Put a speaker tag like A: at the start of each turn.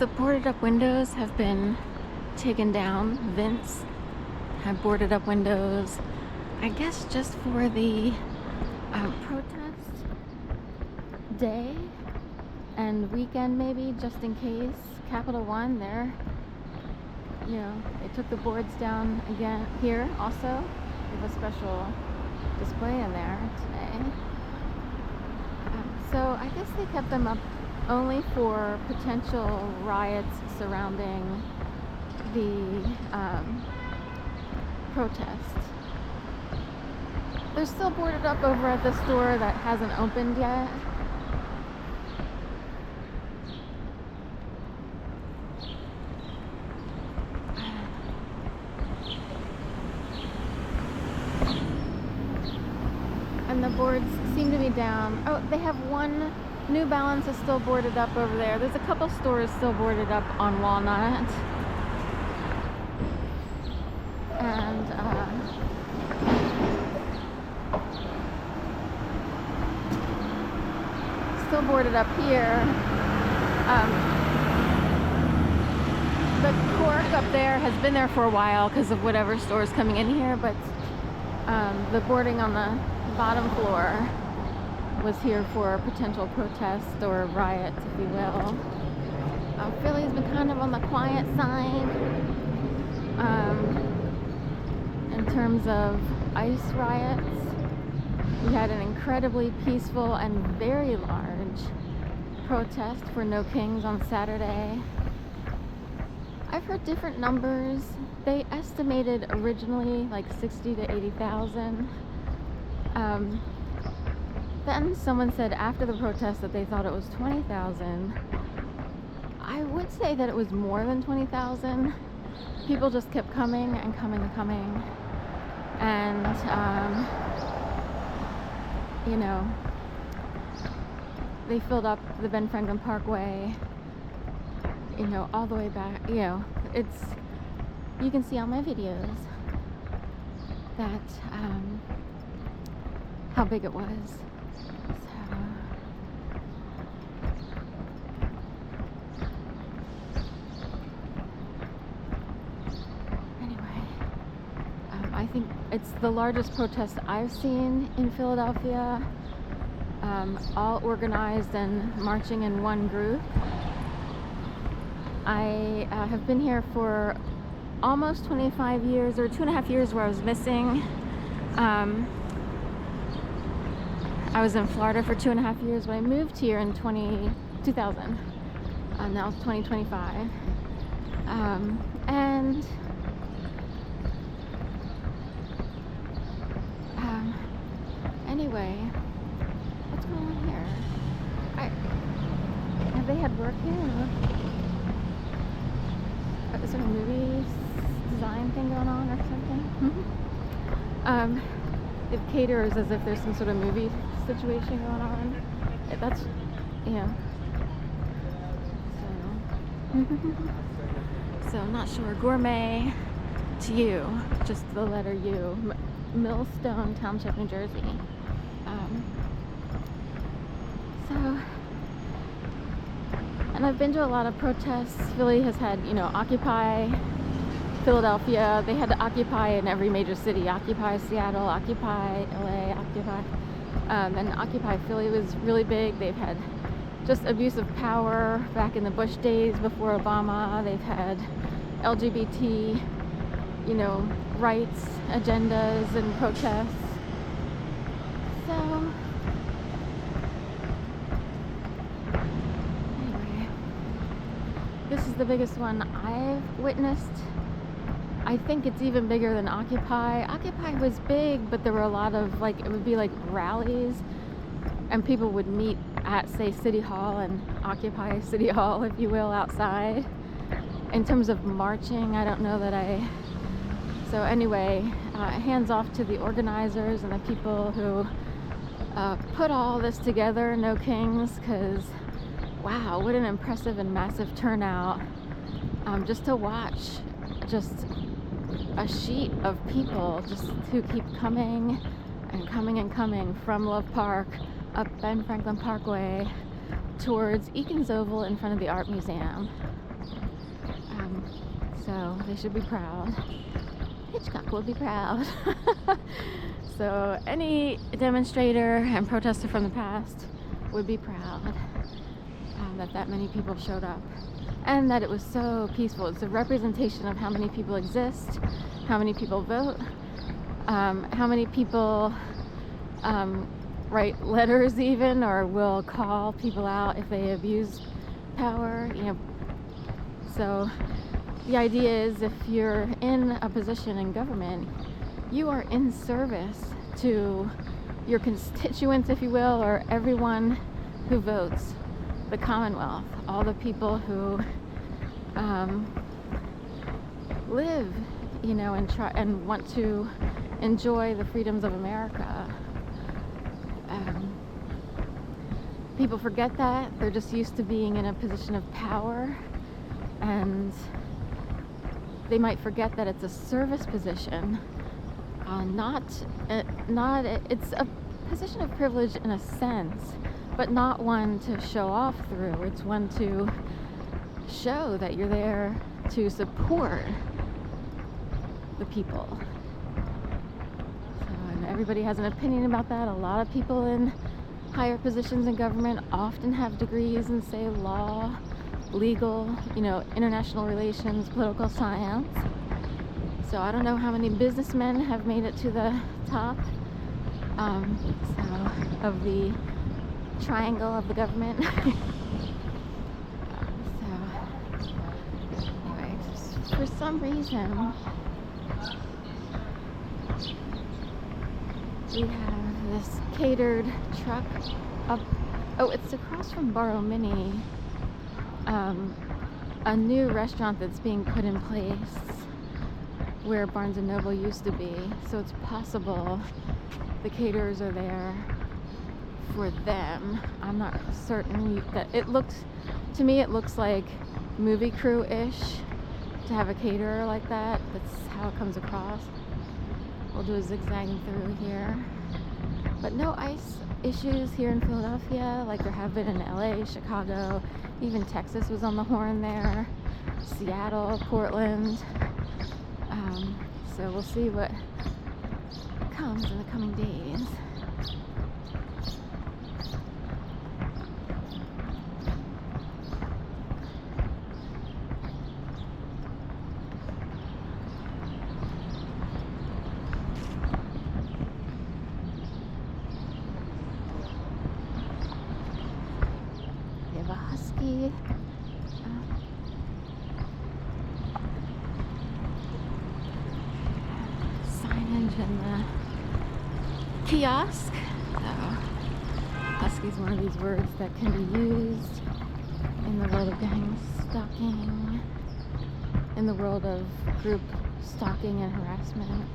A: The boarded up windows have been taken down. Vince had boarded up windows, I guess just for the protest day and weekend, maybe, just in case. Capital One, there, you know, they took the boards down again here also. We have a special display in there today. So I guess they kept them up only for potential riots surrounding the protest. They're still boarded up over at the store that hasn't opened yet. And the boards seem to be down. Oh, they have one. New Balance is still boarded up over there. There's a couple stores still boarded up on Walnut. And still boarded up here. The cork up there has been there for a while because of whatever store is coming in here, but the boarding on the bottom floor was here for a potential protest or riot, if you will. Philly's been kind of on the quiet side in terms of ICE riots. We had an incredibly peaceful and very large protest for No Kings on Saturday. I've heard different numbers. They estimated originally like 60 to 80,000. Then someone said after the protest that they thought it was 20,000. I would say that it was more than 20,000. People just kept coming and coming and coming. And, you know, they filled up the Ben Franklin Parkway, you know, all the way back. You know, you can see on my videos that, how big it was. I think it's the largest protest I've seen in Philadelphia, all organized and marching in one group. I have been here for almost 25 years, or 2.5 years where I was missing. I was in Florida for 2.5 years when I moved here in 2000. Now it's 2025. And anyway, what's going on here? Have they had work here? Is there a movie design thing going on or something? It caters as if there's some sort of movie situation going on. That's, yeah. So I'm not sure. Gourmet to you, just the letter U. Millstone Township, New Jersey. And I've been to a lot of protests. Philly has had, you know, Occupy Philadelphia. They had to occupy in every major city. Occupy Seattle, Occupy LA, Occupy. And Occupy Philly was really big. They've had just abuse of power back in the Bush days before Obama. They've had LGBT, you know, rights agendas and protests. So anyway, this is the biggest one I've witnessed. I think it's even bigger than Occupy. Occupy was big, but there were a lot of, like, it would be like rallies, and people would meet at, say, City Hall and occupy City Hall, if you will, outside. In terms of marching, I don't know that So anyway, hands off to the organizers and the people who put all this together, No Kings, because wow, what an impressive and massive turnout. Just to watch just a sheet of people just who keep coming and coming and coming from Love Park up Ben Franklin Parkway towards Eakins Oval in front of the Art Museum. So they should be proud. Hitchcock will be proud. So any demonstrator and protester from the past would be proud that many people showed up and that it was so peaceful. It's a representation of how many people exist, how many people vote, how many people write letters even, or will call people out if they abuse power, you know. So the idea is, if you're in a position in government, you are in service to your constituents, if you will, or everyone who votes, the Commonwealth, all the people who live, you know, and try and want to enjoy the freedoms of America. People forget that. They're just used to being in a position of power, and they might forget that it's a service position. It's a position of privilege in a sense, but not one to show off through. It's one to show that you're there to support the people. So, and everybody has an opinion about that. A lot of people in higher positions in government often have degrees in, say, law, legal, you know, international relations, political science. So I don't know how many businessmen have made it to the top of the triangle of the government. Anyway, just for some reason we have this catered truck up. Oh, it's across from Borough Mini. A new restaurant that's being put in place where Barnes & Noble used to be. So it's possible the caterers are there for them. I'm not certain. That it looks, to me, it looks like movie crew-ish to have a caterer like that. That's how it comes across. We'll do a zigzagging through here. But no ice issues here in Philadelphia like there have been in LA, Chicago, even Texas was on the horn there, Seattle, Portland. So we'll see what comes in the coming days. We have a husky. Signage in the kiosk. So, husky is one of these words that can be used in the world of gang stalking, in the world of group stalking and harassment.